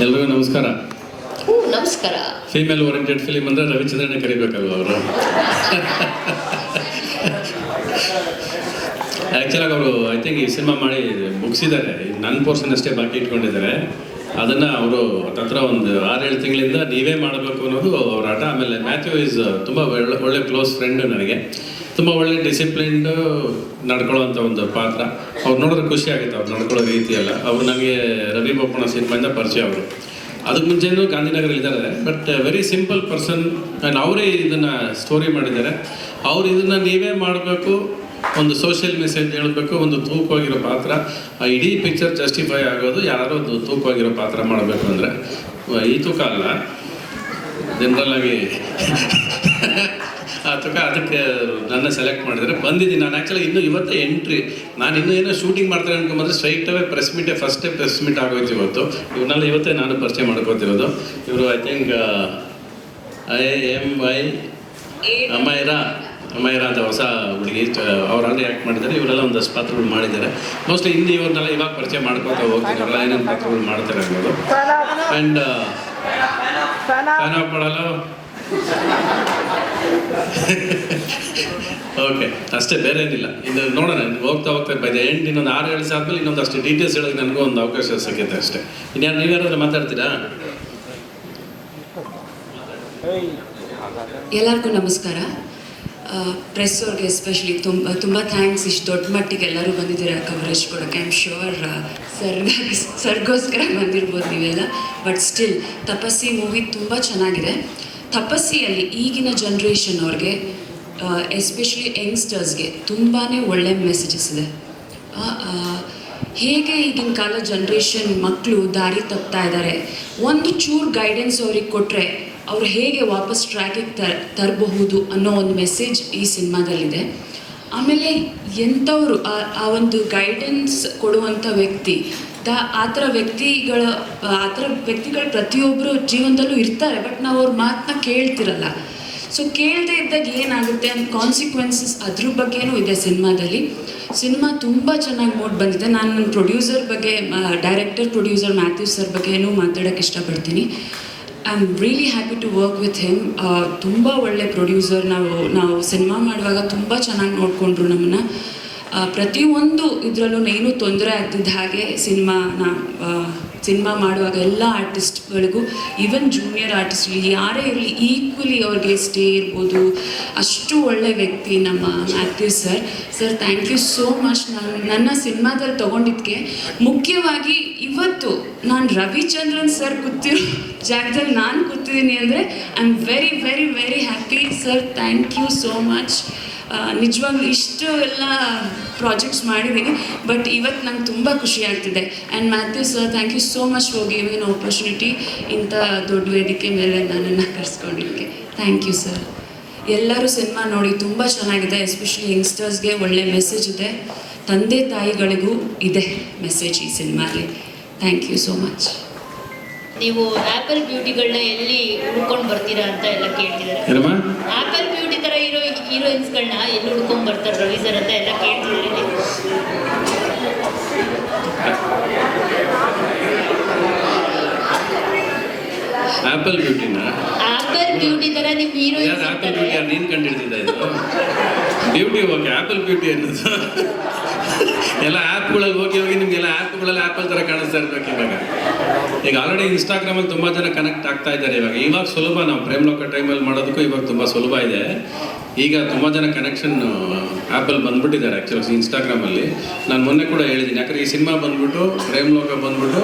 ಎಲ್ರಿಗೂ ನಮಸ್ಕಾರ. ನಮಸ್ಕಾರ. ಫೀಮೇಲ್ ಓರಿಯೆಂಟೆಡ್ ಫಿಲಿಮ್ ಅಂದರೆ ರವಿಚಂದ್ರನೇ ಕರಿಬೇಕಲ್ವ ಅವರು. ಆ್ಯಕ್ಚುಲಾಗಿ ಅವರು ಐ ಥಿಂಕ್ ಈ ಸಿನಿಮಾ ಮಾಡಿ ಮುಗಿಸಿದ್ದಾರೆ. ನನ್ನ ಪೋರ್ಷನ್ ಅಷ್ಟೇ ಬಾಕಿ ಇಟ್ಕೊಂಡಿದ್ದಾರೆ. ಅದನ್ನು ಅವರು ಹತ್ರ ಒಂದು 6-7 ತಿಂಗಳಿಂದ ನೀವೇ ಮಾಡಬೇಕು ಅನ್ನೋದು ಅವ್ರ ಆಟ. ಆಮೇಲೆ ಮ್ಯಾಥ್ಯೂ ಈಸ್ ತುಂಬ ಒಳ್ಳೆ ಕ್ಲೋಸ್ ಫ್ರೆಂಡು ನನಗೆ. ತುಂಬ ಒಳ್ಳೆ ಡಿಸಿಪ್ಲಿನ್ಡ್ ನಡ್ಕೊಳ್ಳೋವಂಥ ಒಂದು ಪಾತ್ರ. ಅವ್ರು ನೋಡಿದ್ರೆ ಖುಷಿ ಆಗುತ್ತೆ ಅವ್ರು ನಡ್ಕೊಳ್ಳೋ ರೀತಿ ಎಲ್ಲ. ಅವ್ರು ನನಗೆ ರವಿ ಬೋಪಣ್ಣ ಸಿನಿಮಾಯಿಂದ ಪರಿಚಯ ಅವರು. ಅದಕ್ಕೆ ಮುಂಚೆನೂ ಗಾಂಧಿನಗರಲ್ಲಿದ್ದಾರೆ. But very simple person. And ಅವರೇ ಇದನ್ನು ಸ್ಟೋರಿ ಮಾಡಿದ್ದಾರೆ. ಅವ್ರು ಇದನ್ನು ನೀವೇ ಮಾಡಬೇಕು, ಒಂದು ಸೋಷಿಯಲ್ ಮೆಸೇಜ್ ಹೇಳಬೇಕು, ಒಂದು ತೂಕವಾಗಿರೋ ಪಾತ್ರ. ಇಡೀ ಪಿಕ್ಚರ್ ಜಸ್ಟಿಫೈ ಆಗೋದು ಯಾರೋ ಒಂದು ತೂಕವಾಗಿರೋ ಪಾತ್ರ ಮಾಡಬೇಕು ಅಂದರೆ ಈ ತೂಕ ಅಲ್ಲ, ಜನರಲ್ಲಾಗಿ ಆ ತೂಕ. ಅದಕ್ಕೆ ನನ್ನ ಸೆಲೆಕ್ಟ್ ಮಾಡಿದರೆ ಬಂದಿದ್ದೀನಿ ನಾನು. ಆ್ಯಕ್ಚುಲಿ ಇನ್ನೂ ಇವತ್ತೇ ಎಂಟ್ರಿ. ನಾನು ಇನ್ನೂ ಏನೋ ಶೂಟಿಂಗ್ ಮಾಡ್ತಾರೆ ಅನ್ಕೊಂಬಂದ್ರೆ ಸ್ಟ್ರೈಟವೇ ಪ್ರೆಸ್ ಮೀಟೇ ಫಸ್ಟೇ ಪ್ರೆಸ್ ಮೀಟ್ ಆಗೋಯ್ತು ಇವತ್ತು. ಇವ್ರನ್ನೆಲ್ಲ ಇವತ್ತೇ ನಾನು ಪರಿಚಯ ಮಾಡ್ಕೋತಿರೋದು. ಇವರು ಐ ಥಿಂಕ್ ಅಮೈರಾ ಅಂತ ಹೊಸ ಹುಡುಗಿ. ಅವ್ರು ಆಲ್ರೆಡಿ ಆ್ಯಕ್ಟ್ ಮಾಡಿದ್ದಾರೆ. ಇವರೆಲ್ಲ ಒಂದಷ್ಟು ಪಾತ್ರಗಳು ಮಾಡಿದ್ದಾರೆ. ಮೋಸ್ಟ್ಲಿ ಇನ್ನು ಇವ್ರನ್ನೆಲ್ಲ ಇವಾಗ ಪರಿಚಯ ಮಾಡ್ಕೊತಾ ಹೋಗ್ತಿದ್ದಾರಲ್ಲ, ಏನೇನು ಪಾತ್ರಗಳು ಮಾಡ್ತಾರೆ ಅನ್ನೋದು. ಆ್ಯಂಡ್ ಫ್ಯಾನ್ ಆಫ್ ಮಾಡಲ್ಲ. ಓಕೆ, ಅಷ್ಟೇ, ಬೇರೆ ಏನಿಲ್ಲ. ಇನ್ನು ನೋಡೋಣ ಹೋಗ್ತಾ ಬೈ ದ ಎಂಡ್ ಇನ್ನೊಂದು 6 ಏಳು ಆದಮೇಲೆ ಇನ್ನೊಂದಷ್ಟು ಡೀಟೇಲ್ಸ್ ಹೇಳೋಕ್ಕೆ ನನಗೂ ಒಂದು ಅವಕಾಶ ಸಿಗುತ್ತೆ ಅಷ್ಟೇ. ಇನ್ಯಾರು ನೀವ್ಯಾರಾದ್ರೂ ಮಾತಾಡ್ತೀರಾ? ಎಲ್ಲರಿಗೂ ನಮಸ್ಕಾರ. ಪ್ರೆಸ್ ಅವ್ರಿಗೆ ಎಸ್ಪೆಷಲಿ ತುಂಬ ಥ್ಯಾಂಕ್ಸ್. ಇಷ್ಟು ದೊಡ್ಡ ಮಟ್ಟಿಗೆ ಎಲ್ಲರೂ ಬಂದಿದ್ದೀರಾ ಕವರೇಜ್ ಕೊಡೋಕ್ಕೆ. ಐ ಆಮ್ ಶ್ಯೂರ್ ಸರ್ಗೋಸ್ಕರ ಬಂದಿರ್ಬೋದು ನೀವೆಲ್ಲ. ಬಟ್ ಸ್ಟಿಲ್ ತಪಸ್ಸಿ ಮೂವಿ ತುಂಬ ಚೆನ್ನಾಗಿದೆ. ತಪಸ್ಸಿಯಲ್ಲಿ ಈಗಿನ ಜನ್ರೇಷನ್ ಅವ್ರಿಗೆ, ಎಸ್ಪೆಷಲಿ ಯಂಗ್ಸ್ಟರ್ಸ್ಗೆ ತುಂಬಾ ಒಳ್ಳೆ ಮೆಸೇಜಸ್ ಇದೆ. ಹೇಗೆ ಈಗಿನ ಕಾಲ ಜನ್ರೇಷನ್ ಮಕ್ಕಳು ದಾರಿ ತಪ್ತಾ ಇದ್ದಾರೆ, ಒಂದು ಚೂರು ಗೈಡೆನ್ಸ್ ಅವ್ರಿಗೆ ಕೊಟ್ಟರೆ ಅವ್ರು ಹೇಗೆ ವಾಪಸ್ ಟ್ರ್ಯಾಕಿಗೆ ತರಬಹುದು ಅನ್ನೋ ಒಂದು ಮೆಸೇಜ್ ಈ ಸಿನಿಮಾದಲ್ಲಿದೆ. ಆಮೇಲೆ ಎಂಥವರು ಆ ಒಂದು ಗೈಡೆನ್ಸ್ ಕೊಡುವಂಥ ವ್ಯಕ್ತಿ, ಆ ಥರ ವ್ಯಕ್ತಿಗಳು ಪ್ರತಿಯೊಬ್ಬರು ಜೀವನದಲ್ಲೂ ಇರ್ತಾರೆ. ಬಟ್ ನಾವು ಅವ್ರ ಮಾತನ್ನ ಕೇಳ್ತಿರಲ್ಲ. ಸೊ ಕೇಳದೆ ಇದ್ದಾಗ ಏನಾಗುತ್ತೆ ಅಂತ ಕಾನ್ಸಿಕ್ವೆನ್ಸಸ್ ಅದ್ರ ಬಗ್ಗೆನೂ ಇದೆ ಸಿನಿಮಾದಲ್ಲಿ. ಸಿನಿಮಾ ತುಂಬ ಚೆನ್ನಾಗಿ ಮೂಡ್ ಬಂದಿದೆ. ನಾನು ನನ್ನ ಪ್ರೊಡ್ಯೂಸರ್ ಬಗ್ಗೆ, ಡೈರೆಕ್ಟರ್ ಪ್ರೊಡ್ಯೂಸರ್ ಮ್ಯಾಥ್ಯೂ ಸರ್ ಬಗ್ಗೆನೂ ಮಾತಾಡೋಕ್ಕೆ ಇಷ್ಟಪಡ್ತೀನಿ. I am really happy to work with him. ತುಂಬ ಒಳ್ಳೆ ಪ್ರೊಡ್ಯೂಸರ್. ನಾವು ಸಿನಿಮಾ ಮಾಡುವಾಗ ತುಂಬ ಚೆನ್ನಾಗಿ ನೋಡಿಕೊಂಡ್ರು ನಮ್ಮನ್ನು. ಪ್ರತಿಯೊಂದು ಇದರಲ್ಲೂ ಏನೂ ತೊಂದರೆ ಆಗ್ತಿದ್ದ ಹಾಗೆ ಸಿನಿಮಾ ಮಾಡುವಾಗ ಎಲ್ಲ ಆರ್ಟಿಸ್ಟ್ಗಳಿಗೂ, ಈವನ್ ಜೂನಿಯರ್ ಆರ್ಟಿಸ್ಟ್ ಯಾರೇ ಇರಲಿ, ಈಕ್ವಲಿ ಅವ್ರಿಗೆ ಸ್ಟೇ ಇರ್ಬೋದು. ಅಷ್ಟು ಒಳ್ಳೆ ವ್ಯಕ್ತಿ ನಮ್ಮ Mathew sir. Thank you so much. ನನ್ನ ಸಿನಿಮಾದಲ್ಲಿ ತೊಗೊಂಡಿದ್ದಕ್ಕೆ ಮುಖ್ಯವಾಗಿ ಇವತ್ತು ನಾನು ರವಿಚಂದ್ರನ್ ಸರ್ ಕೂತಿರೋ ಜಾಗದಲ್ಲಿ ನಾನು ಕೂತಿದ್ದೀನಿ ಅಂದರೆ I am very very very happy. Sir thank you so much. ನಿಜವಾಗ್ಲೂ ಇಷ್ಟು ಎಲ್ಲ ಪ್ರಾಜೆಕ್ಟ್ಸ್ ಮಾಡಿದ್ದೀನಿ, ಬಟ್ ಇವತ್ತು ನಂಗೆ ತುಂಬ ಖುಷಿ ಆಗ್ತಿದೆ. And Mathew sir, thank you so much for giving opportunity. ಇಂಥ ದೊಡ್ಡ ವೇದಿಕೆ ಮೇಲೆ ನನ್ನನ್ನು ಕರೆಸ್ಕೊಂಡಿದ್ದಕ್ಕೆ ಥ್ಯಾಂಕ್ ಯು ಸರ್. ಎಲ್ಲರೂ ಸಿನಿಮಾ ನೋಡಿ, ತುಂಬ ಚೆನ್ನಾಗಿದೆ. ಎಸ್ಪೆಷಲಿ ಯಂಗ್ಸ್ಟರ್ಸ್ಗೆ ಒಳ್ಳೆ ಮೆಸೇಜ್ ಇದೆ. ತಂದೆ ತಾಯಿಗಳಿಗೂ ಇದೆ ಮೆಸೇಜ್ ಈ ಸಿನಿಮಾಲಿ. Thank you so much. ನೀವು ಆ್ಯಪಲ್ ಬ್ಯೂಟಿಗಳನ್ನ ಎಲ್ಲಿ ಹುಡ್ಕೊಂಡು ಬರ್ತೀರಾ ಅಂತ ಎಲ್ಲ ಕೇಳ್ತಿದ್ದಾರೆ. ಆ್ಯಪಲ್ ಬ್ಯೂಟಿ ಥರ ಹೀರೋಯಿನ್ಸ್ಗಳನ್ನ ಎಲ್ಲಿ ಹುಡ್ಕೊಂಡು ಬರ್ತಾರೆ ರವಿ ಸರ್ ಅಂತ ಎಲ್ಲ ಕೇಳ್ತಿದ್ದಾರೆ. ಆ್ಯಪಲ್ ಬ್ಯೂಟಿ ಥರ ನಿಮ್ಮ ಹೀರೋಯಿನ್ಸ್ ಆ್ಯಪಲ್ ಬ್ಯೂಟಿ ನೀನು ಕಂಡಿಡ್ತಿದ್ದ ಇದು ಬ್ಯೂಟಿ. ಓಕೆ, ಆ್ಯಪಲ್ ಬ್ಯೂಟಿ ಅನ್ನೋದು ಎಲ್ಲ ಆ್ಯಪ್ಗಳಲ್ಲಿ ಹೋಗಿ ನಿಮಗೆಲ್ಲ ಆ್ಯಪ್ಗಳಲ್ಲಿ ಆ್ಯಪಲ್ ಥರ ಕಾಣಿಸ್ತಾ ಇರ್ಬೇಕು. ಈಗ ಆಲ್ರೆಡಿ ಇನ್ಸ್ಟಾಗ್ರಾಮಲ್ಲಿ ತುಂಬ ಜನ ಕನೆಕ್ಟ್ ಆಗ್ತಾ ಇದ್ದಾರೆ. ಇವಾಗ ಸುಲಭ. ನಾವು ಪ್ರೇಮ್ಲೋಕ ಟೈಮಲ್ಲಿ ಮಾಡೋದಕ್ಕೂ ಇವಾಗ ತುಂಬ ಸುಲಭ ಇದೆ. ಈಗ ತುಂಬ ಜನ ಕನೆಕ್ಷನ್ ಆ್ಯಪಲ್ಲಿ ಬಂದುಬಿಟ್ಟಿದ್ದಾರೆ ಆ್ಯಕ್ಚುಲಿ ಇನ್ಸ್ಟಾಗ್ರಾಮಲ್ಲಿ. ನಾನು ಮೊನ್ನೆ ಕೂಡ ಹೇಳಿದ್ದೀನಿ, ಯಾಕಂದರೆ ಈ ಸಿನಿಮಾ ಬಂದ್ಬಿಟ್ಟು ಪ್ರೇಮ್ಲೋಕ ಬಂದ್ಬಿಟ್ಟು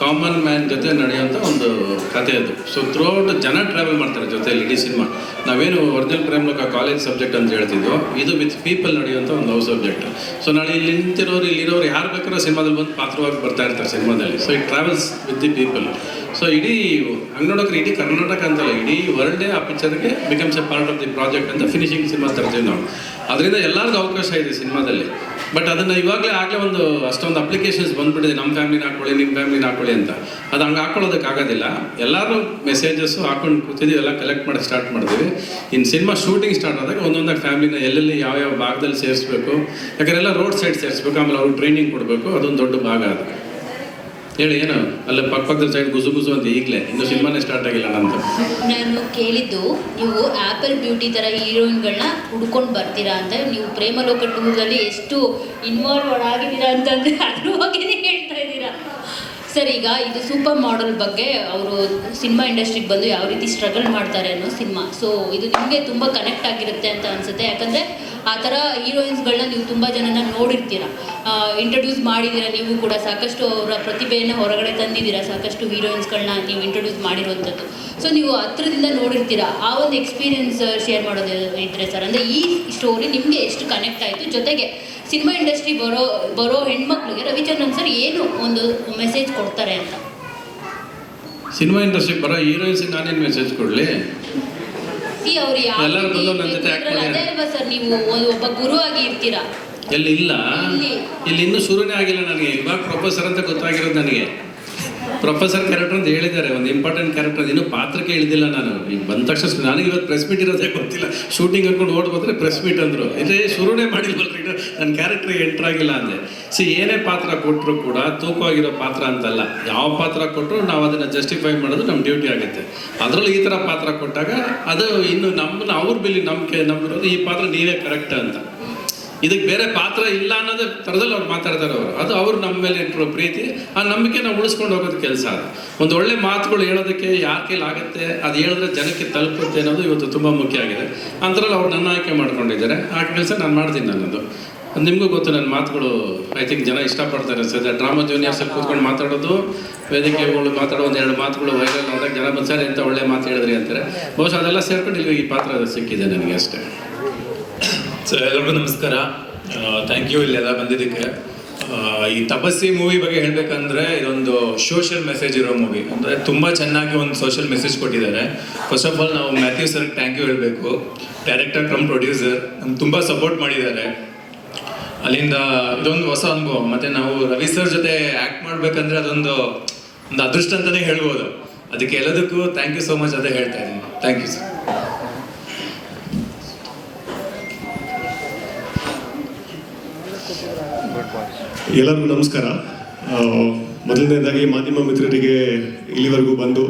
ಕಾಮನ್ ಮ್ಯಾನ್ ಜೊತೆ ನಡೆಯುವಂಥ ಒಂದು ಕಥೆ ಅದು. ಸೊ ಥ್ರೂಔಟ್ ಜನ ಟ್ರಾವೆಲ್ ಮಾಡ್ತಾರೆ ಜೊತೆಯಲ್ಲಿ ಇಡೀ ಸಿನಿಮಾ. ನಾವೇನು ಒರಿಜಿನಲ್ ಪ್ರೇಮ್ಲೋಕ ಕಾಲೇಜ್ ಸಬ್ಜೆಕ್ಟ್ ಅಂತ ಹೇಳ್ತಿದ್ವು, ಇದು ವಿತ್ ಪೀಪಲ್ ನಡೆಯುವಂಥ ಒಂದು ಲವ್ ಸಬ್ಜೆಕ್ಟ್. ಸೊ ನಾಳೆ ಇಲ್ಲಿ ಇಲ್ಲಿರೋರು ಯಾರು ಬೇಕಾದ್ರೂ ಸಿನಿಮಾದಲ್ಲಿ ಬಂದು ಪಾತ್ರವಾಗಿ ಬರ್ತಾ ಇರ್ತಾರೆ ಸಿನಿಮಾದಲ್ಲಿ. So it travels with the people. So ಇಡೀ ಹಂಗೆ ನೋಡೋಕೆ ಇಡೀ ಕರ್ನಾಟಕ ಅಂತಲ್ಲ, ಇಡೀ ವರ್ಲ್ಡೇ ಆ ಪಿಕ್ಚರ್ಗೆ becomes a part of the project ಅಂತ ಫಿನಿಶಿಂಗ್ ಸಿನಿಮಾ ತರ್ತೀವಿ ನಾವು. ಅದರಿಂದ ಎಲ್ಲರಿಗೂ ಅವಕಾಶ ಇದೆ ಸಿನಿಮಾದಲ್ಲಿ. ಬಟ್ ಅದನ್ನು ಆಗಲೇ ಒಂದು ಅಷ್ಟೊಂದು ಅಪ್ಲಿಕೇಶನ್ಸ್ ಬಂದುಬಿಟ್ಟಿದೆ, ನಮ್ಮ ಫ್ಯಾಮಿಲಿನ ಹಾಕ್ಕೊಳ್ಳಿ, ನಿಮ್ಮ ಫ್ಯಾಮಿಲಿನ ಹಾಕ್ಕೊಳ್ಳಿ ಅಂತ. ಅದು ಹಂಗೆ ಹಾಕ್ಕೊಳ್ಳೋದಕ್ಕಾಗೋದಿಲ್ಲ. ಎಲ್ಲರೂ ಮೆಸೇಜಸ್ಸು ಹಾಕೊಂಡು ಕೂತಿದ್ದೀವಿ, ಎಲ್ಲ ಕಲೆಕ್ಟ್ ಮಾಡಿ ಸ್ಟಾರ್ಟ್ ಮಾಡ್ತೀವಿ. ಇನ್ನು ಸಿನಿಮಾ ಶೂಟಿಂಗ್ ಸ್ಟಾರ್ಟ್ ಆದಾಗ ಒಂದೊಂದಾಗಿ ಫ್ಯಾಮಿಲಿನ ಎಲ್ಲೆಲ್ಲಿ ಯಾವ ಭಾಗದಲ್ಲಿ ಸೇರಿಸ್ಬೇಕು, ಯಾಕಂದರೆ ಎಲ್ಲ ರೋಡ್ ಸೈಡ್ ಸೇರಿಸ್ಬೇಕು. ಆಮೇಲೆ ಅವ್ರಿಗೆ ಟ್ರೈನಿಂಗ್ ಕೊಡಬೇಕು. ಅದೊಂದು ದೊಡ್ಡ ಭಾಗ ಅದು. ಹೇಳಿ ಏನು ಅಲ್ಲ ಪಕ್ಕದಲ್ಲಿ ಸೈಡ್ ಗುಸು ಗುಸು ಅಂತ ಈಗಲೇ ಇನ್ನೂ ಸಿನಿಮಾನೇ ಸ್ಟಾರ್ಟ್ ಆಗಿಲ್ಲ ನಂದು. ನಾನು ಕೇಳಿದ್ದು ನೀವು ಆ್ಯಪಲ್ ಬ್ಯೂಟಿ ಥರ ಹೀರೋಯಿನ್ಗಳನ್ನ ಹುಡ್ಕೊಂಡು ಬರ್ತೀರಾ ಅಂತ. ನೀವು ಪ್ರೇಮಲೋಕ ಟೂರಲ್ಲಿ ಎಷ್ಟು ಇನ್ವಾಲ್ವ್ ಆಗಿದ್ದೀರಾ ಅಂತಂದರೆ ಅದ್ರ ಬಗ್ಗೆನೇ ಹೇಳ್ತಾ ಇದ್ದೀರಾ. ಸರ್, ಈಗ ಇದು ಸೂಪರ್ ಮಾಡೆಲ್ ಬಗ್ಗೆ ಅವರು ಸಿನಿಮಾ ಇಂಡಸ್ಟ್ರಿಗೆ ಬಂದು ಯಾವ ರೀತಿ ಸ್ಟ್ರಗಲ್ ಮಾಡ್ತಾರೆ ಅನ್ನೋ ಸಿನಿಮಾ. ಸೊ ಇದು ನಿಮಗೆ ತುಂಬ ಕನೆಕ್ಟ್ ಆಗಿರುತ್ತೆ ಅಂತ ಅನಿಸುತ್ತೆ. ಯಾಕಂದರೆ ಆ ಥರ ಹೀರೋಯಿನ್ಸ್ಗಳನ್ನ ನೀವು ತುಂಬ ಜನನ ನೋಡಿರ್ತೀರ, ಇಂಟ್ರೊಡ್ಯೂಸ್ ಮಾಡಿದ್ದೀರಾ. ನೀವು ಕೂಡ ಸಾಕಷ್ಟು ಅವರ ಪ್ರತಿಭೆಯನ್ನು ಹೊರಗಡೆ ತಂದಿದ್ದೀರಾ, ಸಾಕಷ್ಟು ಹೀರೋಯಿನ್ಸ್ಗಳನ್ನ ನೀವು ಇಂಟ್ರೊಡ್ಯೂಸ್ ಮಾಡಿರುವಂಥದ್ದು. ಸೊ ನೀವು ಹತ್ರದಿಂದ ನೋಡಿರ್ತೀರ. ಆ ಒಂದು ಎಕ್ಸ್ಪೀರಿಯನ್ಸ್ ಶೇರ್ ಮಾಡೋದು ಇದ್ದರೆ ಸರ್, ಅಂದರೆ ಈ ಸ್ಟೋರಿ ನಿಮಗೆ ಎಷ್ಟು ಕನೆಕ್ಟ್ ಆಯಿತು, ಜೊತೆಗೆ ಸಿನಿಮಾ ಇಂಡಸ್ಟ್ರಿ ಬರೋ ಹೆಣ್ಮಕ್ಳಿಗೆ ರವಿಚಂದ್ರನ್ ಸರ್ ಏನು ಒಂದು ಮೆಸೇಜ್ ಕೊಡ್ತಾರೆ ಅಂತ. ಸಿನಿಮಾ ಇಂಡಸ್ಟ್ರಿಗೆ ಬರೋ ಹೀರೋಯಿನ್ಸಿಗೆ ನಾನೇನು ಮೆಸೇಜ್ ಕೊಡಲಿ? ಅವ್ರು ಎಲ್ಲರೂ ಬಂದು ನನ್ನ ಜೊತೆ ಆಕ್ಟ್ ಮಾಡಿ. ಅದೇ ಅಲ್ವಾ ಸರ್, ನೀವು ಒಬ್ಬ ಗುರು ಆಗಿ ಇರ್ತೀರಾ. ಎಲ್ಲಿ ಇಲ್ಲ, ಇಲ್ಲಿ ಇನ್ನೂ ಶುರುನೇ ಆಗಿಲ್ಲ ನನಗೆ. ಇವಾಗ ಪ್ರೊಫೆಸರ್ ಅಂತ ಗೊತ್ತಾಗಿರೋದು ನನಗೆ. ಪ್ರೊಫೆಸರ್ ಕ್ಯಾರೆಕ್ಟರ್ ಅಂತ ಹೇಳಿದ್ದಾರೆ, ಒಂದು ಇಂಪಾರ್ಟೆಂಟ್ ಕ್ಯಾರೆಕ್ಟರ್. ಇನ್ನೂ ಪಾತ್ರಕ್ಕೆ ಹೇಳಿದಿಲ್ಲ ನಾನು. ಈಗ ಬಂದ ತಕ್ಷಣ ನನಗೆ ಇವತ್ತು ಪ್ರೆಸ್ ಮೀಟ್ ಇರೋದೇ ಗೊತ್ತಿಲ್ಲ. ಶೂಟಿಂಗ್ ಅಂದ್ಕೊಂಡು ಓಡ್ ಬಂದರೆ ಪ್ರೆಸ್ ಮೀಟ್ ಅಂದರು. ಇದೇ ಶುರುನೇ ಮಾಡಿಲ್ವಲ್ರಿ, ನನ್ನ ಕ್ಯಾರೆಕ್ಟ್ರಿಗೆ ಎಂಟ್ರ್ ಆಗಿಲ್ಲ ಅಂದೆ. ಏನೇ ಪಾತ್ರ ಕೊಟ್ಟರು ಕೂಡ ತೂಕವಾಗಿರೋ ಪಾತ್ರ ಅಂತಲ್ಲ. ಯಾವ ಪಾತ್ರ ಕೊಟ್ಟರು ನಾವು ಅದನ್ನು ಜಸ್ಟಿಫೈ ಮಾಡೋದು ನಮ್ಮ ಡ್ಯೂಟಿ ಆಗುತ್ತೆ. ಅದರಲ್ಲೂ ಈ ಥರ ಪಾತ್ರ ಕೊಟ್ಟಾಗ ಅದು ಇನ್ನು ನಮ್ಮನ್ನು ಅವ್ರ ಬೆಲೆ ನಂಬಿರೋದು ಈ ಪಾತ್ರ ನೀವೇ ಕರೆಕ್ಟ್ ಅಂತ. ಇದಕ್ಕೆ ಬೇರೆ ಪಾತ್ರ ಇಲ್ಲ ಅನ್ನೋದೇ ಥರದಲ್ಲಿ ಅವ್ರು ಮಾತಾಡ್ತಾರೆ. ಅವರು ನಮ್ಮ ಮೇಲೆ ಇಟ್ಟಿರೋ ಪ್ರೀತಿ, ಆ ನಂಬಿಕೆ ನಾವು ಉಳಿಸ್ಕೊಂಡು ಹೋಗೋದು ಕೆಲಸ. ಅದು ಒಂದು ಒಳ್ಳೆ ಮಾತುಗಳು ಹೇಳೋದಕ್ಕೆ ಯಾರ ಕೈಲಿ ಆಗುತ್ತೆ, ಅದು ಹೇಳಿದ್ರೆ ಜನಕ್ಕೆ ತಲುಪುತ್ತೆ ಅನ್ನೋದು ಇವತ್ತು ತುಂಬ ಮುಖ್ಯ ಆಗಿದೆ. ಅಂಥದ್ರಲ್ಲಿ ಅವ್ರು ನನ್ನ ಆಯ್ಕೆ ಮಾಡ್ಕೊಂಡಿದ್ದಾರೆ. ಆ ಕೆಲಸ ನಾನು ಮಾಡ್ತೀನಿ. ನನ್ನದು ನಿಮಗೂ ಗೊತ್ತು, ನನ್ನ ಮಾತುಗಳು ಐ ಥಿಂಕ್ ಜನ ಇಷ್ಟಪಡ್ತಾರೆ. ಸದ್ಯ ಡ್ರಾಮಾ ಜೂನಿಯರ್ಸಲ್ಲಿ ಕೂತ್ಕೊಂಡು ಮಾತಾಡೋದು, ವೇದಿಕೆಗಳು ಮಾತಾಡೋ ಒಂದೆರಡು ಮಾತುಗಳು ವೈರಲ್ ಆದಾಗ ಜನ ಬಂದ್ಸಾರಿ ಅಂತ ಒಳ್ಳೆ ಮಾತು ಹೇಳಿದ್ರಿ ಅಂತಾರೆ. ಬಹುಶಃ ಅದೆಲ್ಲ ಸೇರ್ಕೊಂಡು ಇಲ್ಲಿ ಈ ಪಾತ್ರ ಸಿಕ್ಕಿದೆ ನನಗೆ ಅಷ್ಟೇ. ಸೊ ಎಲ್ಲರಿಗೂ ನಮಸ್ಕಾರ. ಥ್ಯಾಂಕ್ ಯು ಇಲ್ಲೆಲ್ಲ ಬಂದಿದ್ದಕ್ಕೆ. ಈ ತಪಸ್ಸಿ ಮೂವಿ ಬಗ್ಗೆ ಹೇಳಬೇಕಂದ್ರೆ ಇದೊಂದು ಸೋಷಿಯಲ್ ಮೆಸೇಜ್ ಇರೋ ಮೂವಿ. ಅಂದರೆ ತುಂಬ ಚೆನ್ನಾಗಿ ಒಂದು ಸೋಷಿಯಲ್ ಮೆಸೇಜ್ ಕೊಟ್ಟಿದ್ದಾರೆ. ಫಸ್ಟ್ ಆಫ್ ಆಲ್ ನಾವು ಮ್ಯಾಥ್ಯೂ ಸರ್ಗೆ ಥ್ಯಾಂಕ್ ಯು ಹೇಳಬೇಕು. ಡೈರೆಕ್ಟರ್ ಕಮ್ ಪ್ರೊಡ್ಯೂಸರ್ ನಮ್ಗೆ ತುಂಬ ಸಪೋರ್ಟ್ ಮಾಡಿದ್ದಾರೆ. ಅಲ್ಲಿಂದ ಇದೊಂದು ಹೊಸ ಅನುಭವ. ಮತ್ತು ನಾವು ರವಿ ಸರ್ ಜೊತೆ ಆ್ಯಕ್ಟ್ ಮಾಡಬೇಕಂದ್ರೆ ಅದೊಂದು ಅದೃಷ್ಟ ಅಂತಲೇ ಹೇಳ್ಬೋದು. ಅದಕ್ಕೆ ಎಲ್ಲದಕ್ಕೂ ಥ್ಯಾಂಕ್ ಯು ಸೋ ಮಚ್ ಅದೇ ಹೇಳ್ತಾ ಇದ್ದೀನಿ. Thank you sir. ಎಲ್ಲರಿಗೂ ನಮಸ್ಕಾರ. ಮೊದಲನೇದಾಗಿ ಮಾಧ್ಯಮ ಮಿತ್ರರಿಗೆ ಇಲ್ಲಿವರೆಗೂ ಬಂದು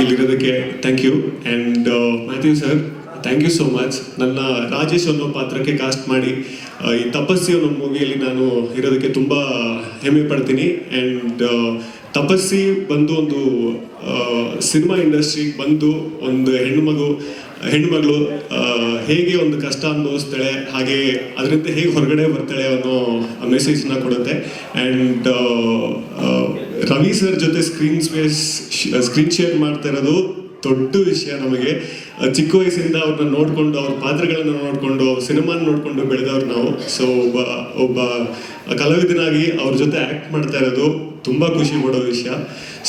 ಇಲ್ಲಿರೋದಕ್ಕೆ thank you. And Mathew sir, thank you so much. ನನ್ನ ರಾಜೇಶ್ ಅನ್ನೋ ಪಾತ್ರಕ್ಕೆ ಕಾಸ್ಟ್ ಮಾಡಿ ಈ ತಪಸ್ಸಿ ಅನ್ನೋ ಮೂವಿಯಲ್ಲಿ ನಾನು ಇರೋದಕ್ಕೆ ತುಂಬ ಹೆಮ್ಮೆ ಪಡ್ತೀನಿ. ಆ್ಯಂಡ್ ತಪಸ್ಸಿ ಬಂದು ಒಂದು ಸಿನಿಮಾ ಇಂಡಸ್ಟ್ರಿಗೆ ಬಂದು ಒಂದು ಹೆಣ್ಣುಮಗಳು ಹೇಗೆ ಒಂದು ಕಷ್ಟ ಅನುಭವಿಸ್ತಾಳೆ, ಹಾಗೆ ಅದರಿಂದ ಹೇಗೆ ಹೊರಗಡೆ ಬರ್ತಾಳೆ ಅನ್ನೋ ಮೆಸೇಜ್ನ ಕೊಡುತ್ತೆ. ಆ್ಯಂಡ್ ರವಿ ಸರ್ ಜೊತೆ ಸ್ಕ್ರೀನ್ ಶೇರ್ ಮಾಡ್ತಾ ಇರೋದು ದೊಡ್ಡ ವಿಷಯ ನಮಗೆ. ಚಿಕ್ಕ ವಯಸ್ಸಿಂದ ಅವ್ರನ್ನ ನೋಡಿಕೊಂಡು, ಅವ್ರ ಪಾತ್ರಗಳನ್ನು ನೋಡಿಕೊಂಡು, ಅವ್ರ ಸಿನಿಮಾನ ನೋಡಿಕೊಂಡು ಬೆಳೆದವ್ರು ನಾವು. ಸೊ ಒಬ್ಬ ಕಲಾವಿದನಾಗಿ ಅವ್ರ ಜೊತೆ ಆ್ಯಕ್ಟ್ ಮಾಡ್ತಾ ಇರೋದು ತುಂಬ ಖುಷಿ ಪಡೋ ವಿಷಯ.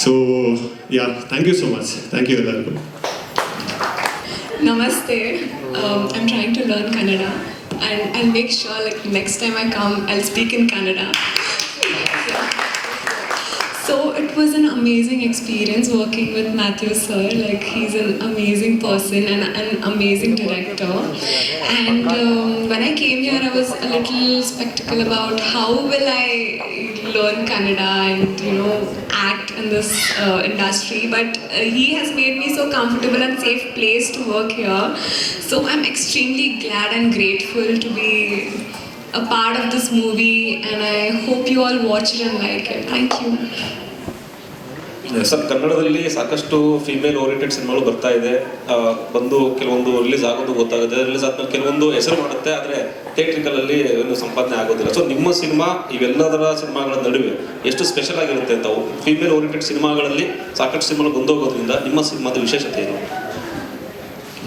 So thank you so much. Thank you ಎಲ್ಲರಿಗೂ. Namaste. I'm trying to learn Kannada, and I'll make sure like next time I come, I'll speak in Kannada. So it was an amazing experience working with Mathew sir. Like he's an amazing person and an amazing director. And when I came here, I was a little skeptical about how will I learn Kannada and act in this industry. But he has made me so comfortable and safe place to work here. So I'm extremely glad and grateful to be a part of this movie, and I hope you all watch it and like it. Thank you. Sir, ಕನ್ನಡದಲ್ಲಿ ಸಾಕಷ್ಟು female oriented ಸಿನಿಮಾಗಳು ಬರ್ತಾ ಇದೆ. ಬಂದು ಕೆಲವೊಂದು release ಆಗೋದು ಗೊತ್ತಾಗುತ್ತೆ. Release ಆದ್ಮೇಲೆ ಕೆಲವೊಂದು ಹೆಸರು ಮಾಡುತ್ತೆ, ಆದರೆ ಥಿಯೇಟ್ರಿಕಲಲ್ಲಿ ಏನು ಸಂಪಾದನೆ ಆಗೋದಿಲ್ಲ. ಸೊ ನಿಮ್ಮ ಸಿನಿಮಾ ಇವೆಲ್ಲದರ ಸಿನಿಮಾಗಳ ನಡುವೆ ಎಷ್ಟು ಸ್ಪೆಷಲ್ ಆಗಿರುತ್ತೆ ಅಂತ, ಫೀಮೇಲ್ ಓರಿಯೆಂಟೆಡ್ ಸಿನಿಮಾಗಳಲ್ಲಿ ಸಾಕಷ್ಟು ಸಿನಿಮಾಗಳು ಬಂದೋಗೋದ್ರಿಂದ ನಿಮ್ಮ ಸಿನಿಮಾದ ವಿಶೇಷತೆ ಏನು?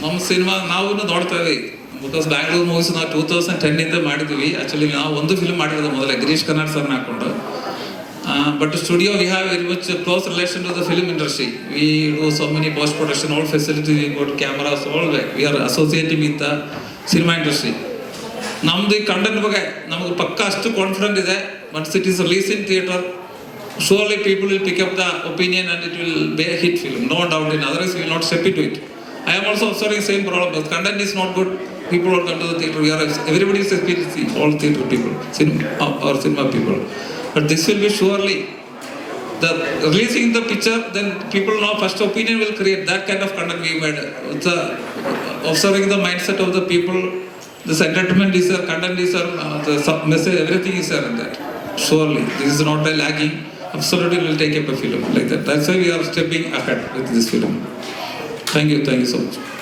ನಮ್ಮ ಸಿನಿಮಾ ನಾವು ನೋಡ್ತಾ ಇದ್ದೀವಿ. ಬಿಕಾಸ್ ಬ್ಯಾಂಗ್ಳೂರ್ ಮೂವೀಸ್ ನಾವು 2010 ಮಾಡಿದ್ವಿ. ಆ್ಯಕ್ಚುಲಿ ನಾವು ಒಂದು ಫಿಲ್ಮ್ ಮಾಡಿರೋದು ಮೊದಲೇ ಗಿರೀಶ್ ಕರ್ನಾಡ್ ಸರ್ನ ಹಾಕೊಂಡು. But studio, we have very much close relation to the film industry. We do so many post-production, all facilities, we got cameras, all way. We are associated with the cinema industry. ನಮ್ಮದು ಈ content ಬಗ್ಗೆ ನಮಗೆ ಪಕ್ಕ ಅಷ್ಟು confident ಇದೆ. once it is released in theatre, surely people will pick up the opinion and it will be a hit film. No doubt in otherwise we will not step into it. I am also observing the same problem. The content is not good. People will come to the theatre. Everybody is experiencing, all theatre people, cinema people. But this will be surely the releasing the picture, then people now first opinion will create that kind of content we made. The observing the mindset of the people, this entertainment is there, content is there, the message, everything is there in that. Surely, this is not a lagging. Absolutely, will take up a film like that. That's why we are stepping ahead with this film. Thank you so much.